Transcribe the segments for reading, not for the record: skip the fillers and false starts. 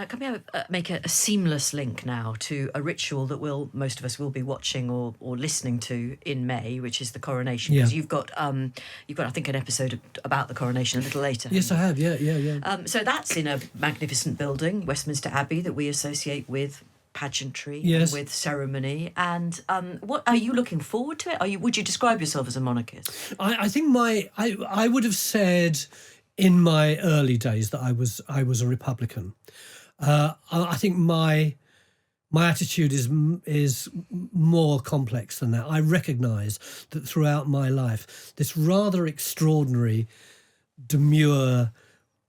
Now, can we make a seamless link now to a ritual that most of us will be watching or listening to in May, which is the coronation? Because you've got I think an episode about the coronation a little later. Yes, I have. Yeah. So that's in a magnificent building, Westminster Abbey, that we associate with pageantry and with ceremony. And what are you looking forward to it? Would you describe yourself as a monarchist? I think I would have said in my early days that I was a Republican. I think my attitude is more complex than that. I recognise that throughout my life, this rather extraordinary, demure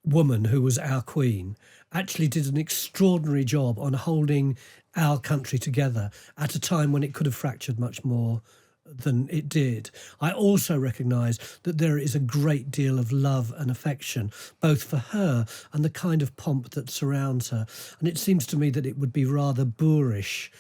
woman who was our Queen actually did an extraordinary job on holding our country together at a time when it could have fractured much more than it did. I also recognise that there is a great deal of love and affection, both for her and the kind of pomp that surrounds her. And it seems to me that it would be rather boorish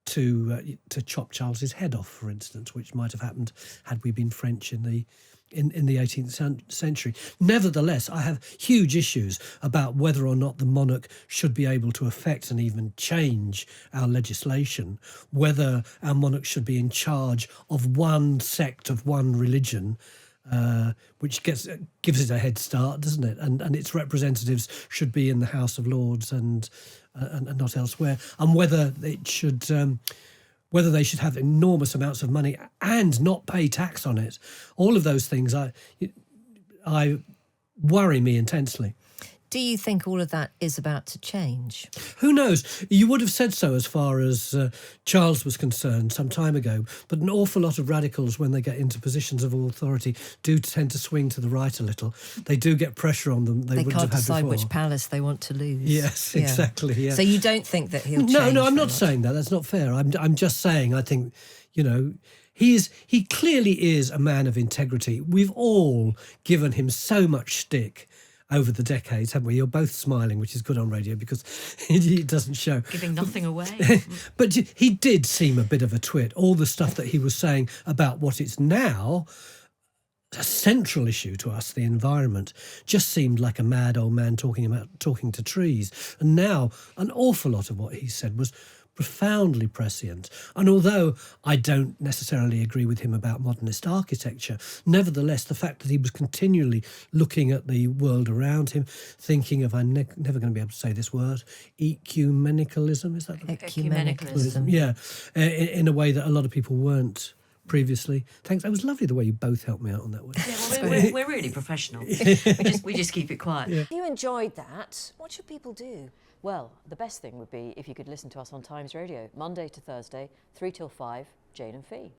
to chop Charles's head off, for instance, which might have happened had we been French in the 18th century. Nevertheless, I have huge issues about whether or not the monarch should be able to affect and even change our legislation, whether our monarch should be in charge of one sect of one religion, which gives it a head start, doesn't it? And its representatives should be in the House of Lords and not elsewhere, and whether they should have enormous amounts of money and not pay tax on it. All of those things I worry me intensely. Do you think all of that is about to change? Who knows? You would have said so as far as Charles was concerned some time ago, but an awful lot of radicals, when they get into positions of authority, do tend to swing to the right a little. They do get pressure on them they wouldn't have had before. They can't decide which palace they want to lose. Yes, exactly. Yeah. So you don't think that he'll change? No, I'm not saying that. That's not fair. I'm just saying I think, he clearly is a man of integrity. We've all given him so much stick over the decades, haven't we? You're both smiling, which is good on radio because it doesn't show. Giving nothing away. But he did seem a bit of a twit. All the stuff that he was saying about what is now a central issue to us, the environment, just seemed like a mad old man talking to trees. And now an awful lot of what he said was profoundly prescient. And although I don't necessarily agree with him about modernist architecture, nevertheless, the fact that he was continually looking at the world around him, thinking of, I'm never going to be able to say this word, ecumenicalism, is that? Ecumenicalism. Yeah, in a way that a lot of people weren't previously. Thanks. It was lovely the way you both helped me out on that one. Yeah, well, we're really professional. we just keep it quiet. If you enjoyed that, what should people do? Well, the best thing would be if you could listen to us on Times Radio, Monday to Thursday, 3 till 5, Jane and Fee.